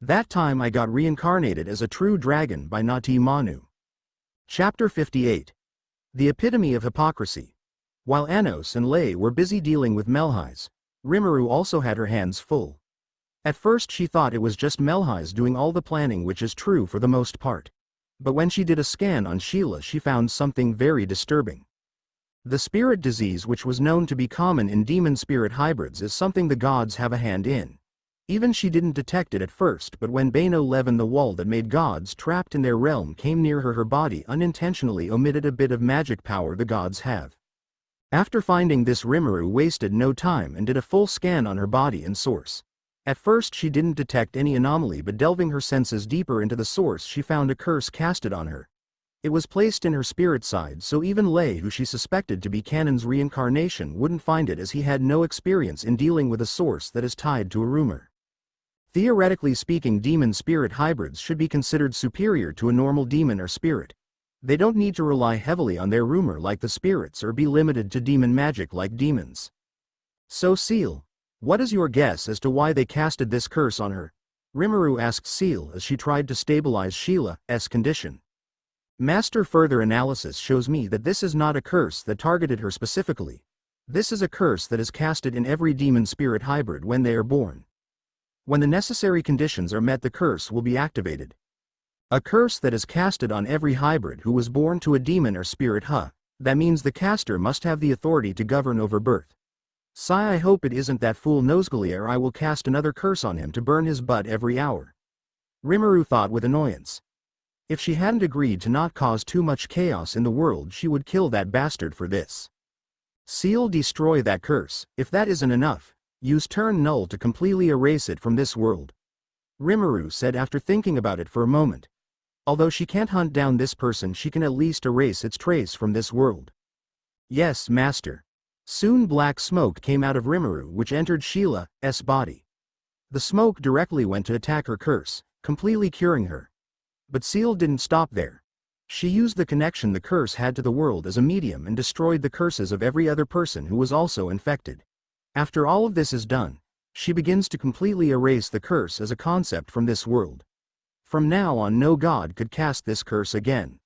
That time I got reincarnated as a true dragon by NautyManu. Chapter 58. The Epitome of Hypocrisy. While Anos and Lei were busy dealing with Melhais, Rimuru also had her hands full. At first she thought it was just Melhais doing all the planning, which is true for the most part. But when she did a scan on Sheila, she found something very disturbing. The spirit disease, which was known to be common in demon-spirit hybrids, is something the gods have a hand in. Even she didn't detect it at first, but when Bano Levin, the wall that made gods trapped in their realm, came near her, her body unintentionally omitted a bit of magic power the gods have. After finding this, Rimuru wasted no time and did a full scan on her body and source. At first she didn't detect any anomaly, but delving her senses deeper into the source, she found a curse casted on her. It was placed in her spirit side, so even Lei, who she suspected to be Kanon's reincarnation, wouldn't find it, as he had no experience in dealing with a source that is tied to a rumor. Theoretically speaking, demon-spirit hybrids should be considered superior to a normal demon or spirit. They don't need to rely heavily on their rumor like the spirits, or be limited to demon magic like demons. So Seal, what is your guess as to why they casted this curse on her? Rimuru asked Seal as she tried to stabilize Sheila's condition. Master, further analysis shows me that this is not a curse that targeted her specifically. This is a curse that is casted in every demon-spirit hybrid when they are born. When the necessary conditions are met, the curse will be activated. A curse that is casted on every hybrid who was born to a demon or spirit. That means the caster must have the authority to govern over birth. Sigh, I hope it isn't that fool Nosgalia, or I will cast another curse on him to burn his butt every hour. Rimuru thought with annoyance. If she hadn't agreed to not cause too much chaos in the world, she would kill that bastard for this. Seal, destroy that curse. If that isn't enough, use Turn Null to completely erase it from this world. Rimuru said after thinking about it for a moment. Although she can't hunt down this person, she can at least erase its trace from this world. Yes, master. Soon black smoke came out of Rimuru, which entered Sheila's body. The smoke directly went to attack her curse, completely curing her. But Seal didn't stop there. She used the connection the curse had to the world as a medium and destroyed the curses of every other person who was also infected. After all of this is done, she begins to completely erase the curse as a concept from this world. From now on, no god could cast this curse again.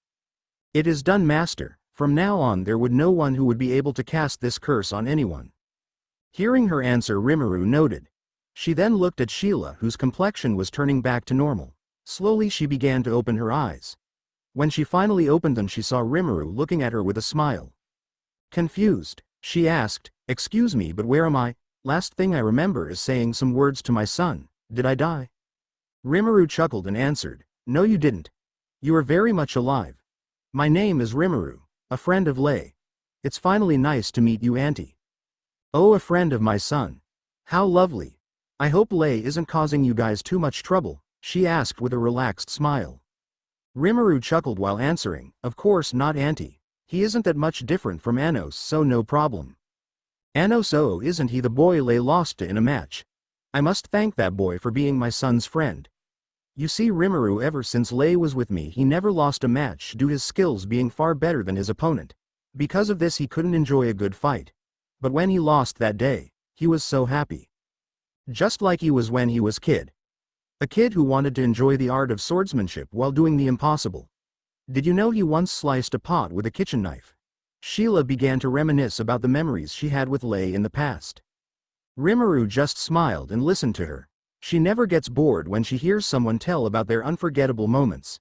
It is done, master. From now on there would no one who would be able to cast this curse on anyone. Hearing her answer, Rimuru noted. She then looked at Sheila, whose complexion was turning back to normal. Slowly she began to open her eyes. When she finally opened them, she saw Rimuru looking at her with a smile. Confused, she asked, "Excuse me, but where am I? Last thing I remember is saying some words to my son. Did I die?" Rimuru chuckled and answered, "No, you didn't. You are very much alive. My name is Rimuru, a friend of Lei. It's finally nice to meet you, Auntie." "Oh, a friend of my son. How lovely. I hope Lei isn't causing you guys too much trouble," she asked with a relaxed smile. Rimuru chuckled while answering, "Of course not, Auntie. He isn't that much different from Anos, so no problem." "Anos? Oh, isn't he the boy Lei lost to in a match? I must thank that boy for being my son's friend. You see, Rimuru, ever since Lei was with me, he never lost a match due to his skills being far better than his opponent. Because of this, he couldn't enjoy a good fight. But when he lost that day, he was so happy. Just like he was when he was kid. A kid who wanted to enjoy the art of swordsmanship while doing the impossible. Did you know he once sliced a pot with a kitchen knife?" Sheila began to reminisce about the memories she had with Lei in the past. Rimuru just smiled and listened to her. She never gets bored when she hears someone tell about their unforgettable moments.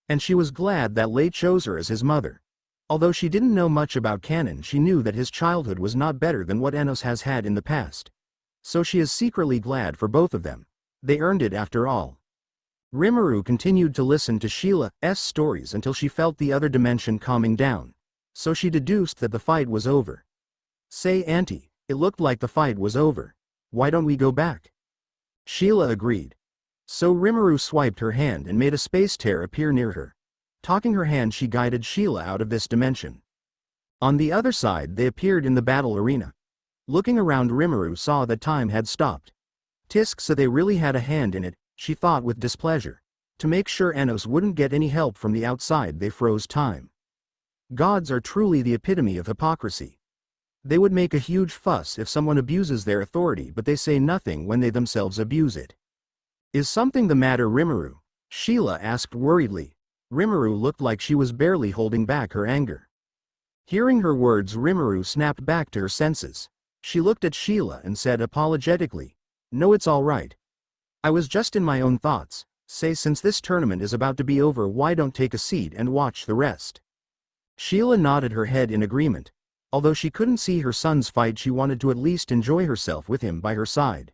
And she was glad that Lei chose her as his mother. Although she didn't know much about Kanon, she knew that his childhood was not better than what Anos has had in the past. So she is secretly glad for both of them. They earned it after all. Rimuru continued to listen to Sheila's stories until she felt the other dimension calming down. So she deduced that the fight was over. "Say, Auntie, it looked like the fight was over. Why don't we go back?" Sheila agreed. So Rimuru swiped her hand and made a space tear appear near her. Talking her hand, she guided Sheila out of this dimension. On the other side, they appeared in the battle arena. Looking around, Rimuru saw that time had stopped. Tisk, so they really had a hand in it, she thought with displeasure. To make sure Anos wouldn't get any help from the outside, they froze time. Gods are truly the epitome of hypocrisy. They would make a huge fuss if someone abuses their authority, but they say nothing when they themselves abuse it. Is something the matter, Rimuru? Sheila asked worriedly. Rimuru looked like she was barely holding back her anger. Hearing her words, Rimuru snapped back to her senses. She looked at Sheila and said apologetically, "No, it's all right. I was just in my own thoughts. Say, since this tournament is about to be over, why don't take a seat and watch the rest?" Sheila nodded her head in agreement. Although she couldn't see her son's fight, she wanted to at least enjoy herself with him by her side.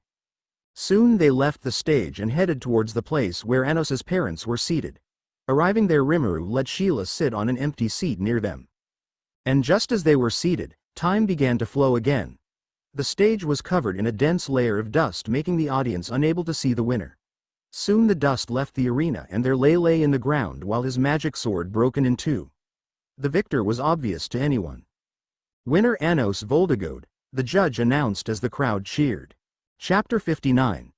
Soon they left the stage and headed towards the place where Anos's parents were seated. Arriving there, Rimuru let Sheila sit on an empty seat near them. And just as they were seated, time began to flow again. The stage was covered in a dense layer of dust, making the audience unable to see the winner. Soon the dust left the arena and there lay in the ground while his magic sword broken in two. The victor was obvious to anyone. Winner Anos Voldigode, the judge announced as the crowd cheered. Chapter 59.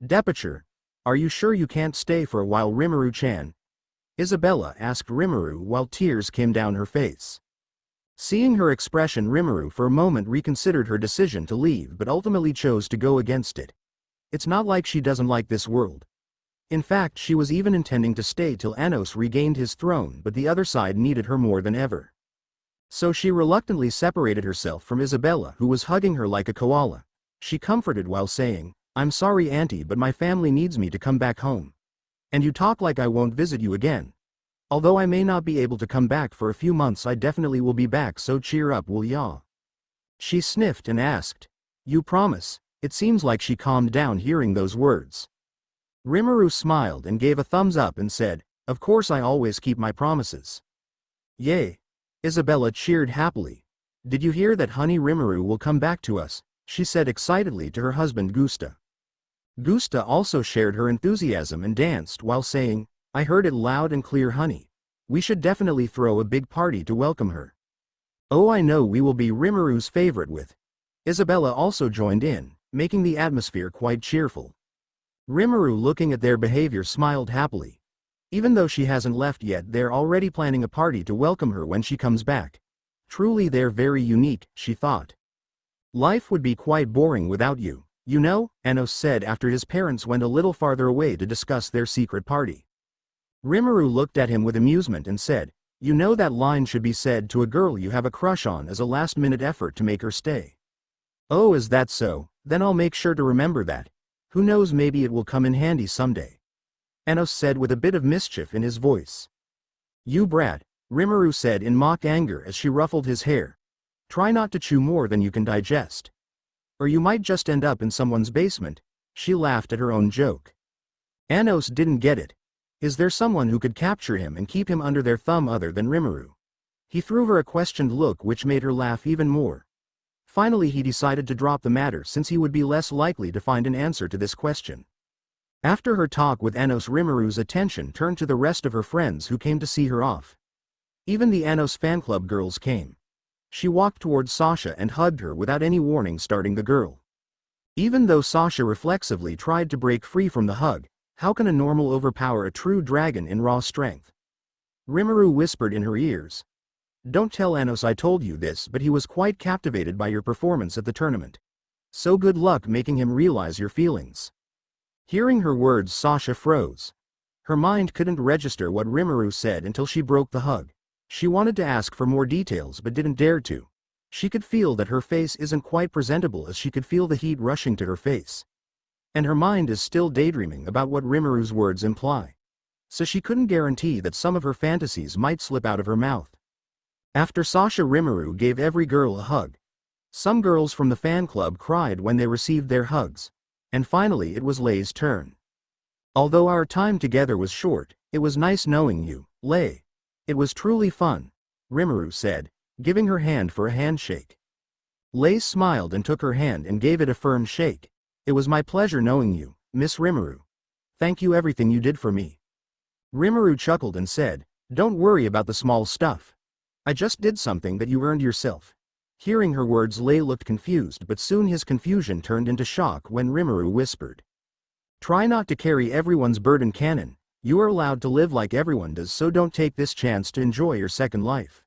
Departure. Are you sure you can't stay for a while, Rimuru-chan? Isabella asked Rimuru while tears came down her face. Seeing her expression, Rimuru for a moment reconsidered her decision to leave but ultimately chose to go against it. It's not like she doesn't like this world. In fact, she was even intending to stay till Anos regained his throne, but the other side needed her more than ever. So she reluctantly separated herself from Isabella, who was hugging her like a koala. She comforted while saying, "I'm sorry, Auntie, but my family needs me to come back home. And you talk like I won't visit you again. Although I may not be able to come back for a few months, I definitely will be back, so cheer up, will ya?" She sniffed and asked, "You promise?" It seems like she calmed down hearing those words. Rimuru smiled and gave a thumbs up and said, "Of course, I always keep my promises." "Yay!" Isabella cheered happily. "Did you hear that, honey? Rimuru will come back to us," she said excitedly to her husband Gusta. Gusta also shared her enthusiasm and danced while saying, "I heard it loud and clear, honey. We should definitely throw a big party to welcome her." "Oh, I know we will be Rimuru's favorite with." Isabella also joined in, making the atmosphere quite cheerful. Rimuru, looking at their behavior, smiled happily. Even though she hasn't left yet, they're already planning a party to welcome her when she comes back. Truly they're very unique, she thought. "Life would be quite boring without you, you know," Anos said after his parents went a little farther away to discuss their secret party. Rimuru looked at him with amusement and said, "You know that line should be said to a girl you have a crush on as a last-minute effort to make her stay." "Oh, is that so? Then I'll make sure to remember that. Who knows, maybe it will come in handy someday," Anos said with a bit of mischief in his voice. "You brat," Rimuru said in mock anger as she ruffled his hair. "Try not to chew more than you can digest. Or you might just end up in someone's basement." She laughed at her own joke. Anos didn't get it. Is there someone who could capture him and keep him under their thumb other than Rimuru? He threw her a questioned look which made her laugh even more. Finally he decided to drop the matter since he would be less likely to find an answer to this question. After her talk with Anos, Rimuru's attention turned to the rest of her friends who came to see her off. Even the Anos fan club girls came. She walked towards Sasha and hugged her without any warning, starting the girl. Even though Sasha reflexively tried to break free from the hug, how can a normal overpower a true dragon in raw strength? Rimuru whispered in her ears. "Don't tell Anos I told you this, but he was quite captivated by your performance at the tournament. So good luck making him realize your feelings." Hearing her words, Sasha froze. Her mind couldn't register what Rimuru said until she broke the hug. She wanted to ask for more details but didn't dare to. She could feel that her face isn't quite presentable, as she could feel the heat rushing to her face. And her mind is still daydreaming about what Rimuru's words imply. So she couldn't guarantee that some of her fantasies might slip out of her mouth. After Sasha, Rimuru gave every girl a hug. Some girls from the fan club cried when they received their hugs. And finally it was Lei's turn. "Although our time together was short, it was nice knowing you, Lei. It was truly fun," Rimuru said, giving her hand for a handshake. Lei smiled and took her hand and gave it a firm shake. "It was my pleasure knowing you, Miss Rimuru. Thank you everything you did for me." Rimuru chuckled and said, "Don't worry about the small stuff. I just did something that you earned yourself." Hearing her words, Lei looked confused, but soon his confusion turned into shock when Rimuru whispered, "Try not to carry everyone's burden, Canon. You are allowed to live like everyone does, so don't take this chance to enjoy your second life."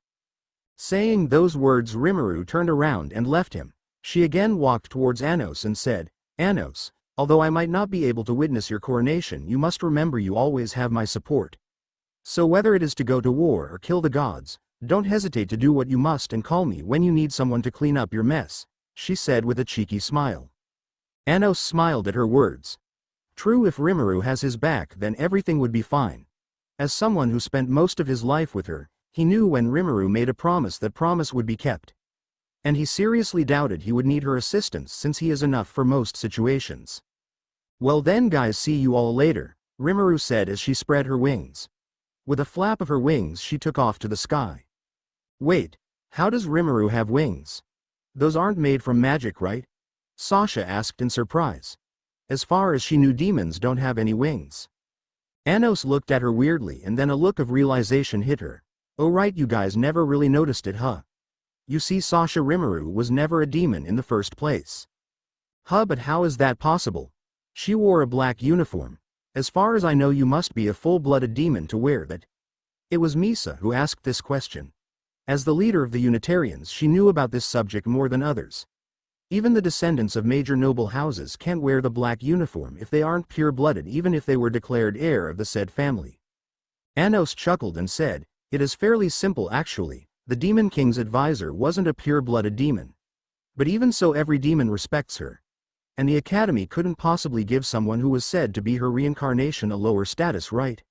Saying those words, Rimuru turned around and left him. She again walked towards Anos and said, "Anos, Although I might not be able to witness your coronation, you must remember you always have my support. So whether it is to go to war or kill the gods, don't hesitate to do what you must and call me when you need someone to clean up your mess," she said with a cheeky smile. Anos smiled at her words. True, if Rimuru has his back, then everything would be fine. As someone who spent most of his life with her, he knew when Rimuru made a promise that promise would be kept. And he seriously doubted he would need her assistance since he is enough for most situations. "Well then guys, see you all later," Rimuru said as she spread her wings. With a flap of her wings she took off to the sky. Wait, how does Rimuru have wings? Those aren't made from magic, right? Sasha asked in surprise. As far as she knew, demons don't have any wings. Anos looked at her weirdly and then a look of realization hit her. Oh right, you guys never really noticed it, huh? You see, Sasha, Rimuru was never a demon in the first place. Huh, but how is that possible? She wore a black uniform. As far as I know, you must be a full-blooded demon to wear that. It was Misa who asked this question. As the leader of the Unitarians, she knew about this subject more than others. Even the descendants of major noble houses can't wear the black uniform if they aren't pure-blooded, even if they were declared heir of the said family. Anos chuckled and said, "It is fairly simple actually. The Demon King's advisor wasn't a pure-blooded demon. But even so, every demon respects her. And the Academy couldn't possibly give someone who was said to be her reincarnation a lower status, right?"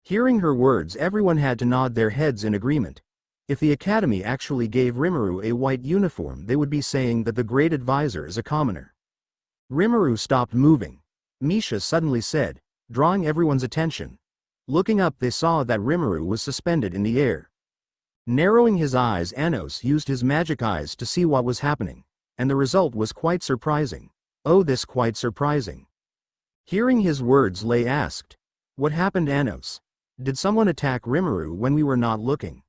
Hearing her words, everyone had to nod their heads in agreement. If the Academy actually gave Rimuru a white uniform, they would be saying that the Great Advisor is a commoner. Rimuru stopped moving. Misha suddenly said, drawing everyone's attention. Looking up, they saw that Rimuru was suspended in the air. Narrowing his eyes, Anos used his magic eyes to see what was happening, and the result was quite surprising. Oh, this quite surprising. Hearing his words, Lei asked, "What happened, Anos? Did someone attack Rimuru when we were not looking?"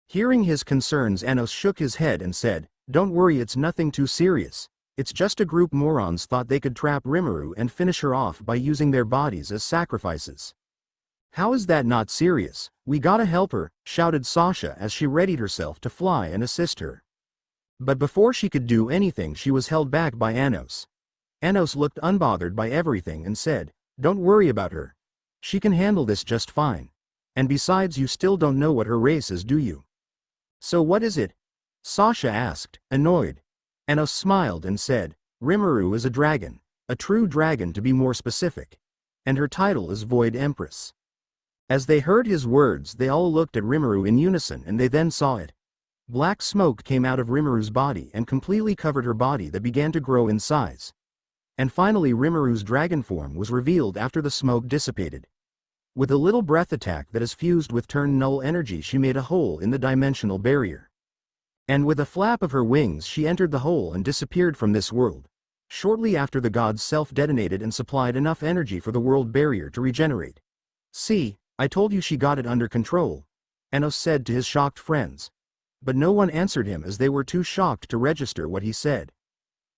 Hearing his concerns, Anos shook his head and said, "Don't worry, it's nothing too serious. It's just a group morons thought they could trap Rimuru and finish her off by using their bodies as sacrifices." "How is that not serious? We gotta help her," shouted Sasha as she readied herself to fly and assist her. But before she could do anything, she was held back by Anos. Anos looked unbothered by everything and said, "Don't worry about her. She can handle this just fine. And besides, you still don't know what her race is, do you?" "So what is it?" Sasha asked, annoyed. Anos smiled and said, "Rimuru is a dragon, a true dragon to be more specific. And her title is Void Empress." As they heard his words, they all looked at Rimuru in unison, and they then saw it. Black smoke came out of Rimuru's body and completely covered her body that began to grow in size. And finally Rimuru's dragon form was revealed after the smoke dissipated. With a little breath attack that is fused with turn null energy, she made a hole in the dimensional barrier. And with a flap of her wings she entered the hole and disappeared from this world. Shortly after, the gods self-detonated and supplied enough energy for the world barrier to regenerate. "See, I told you she got it under control," Anos said to his shocked friends. But no one answered him, as they were too shocked to register what he said.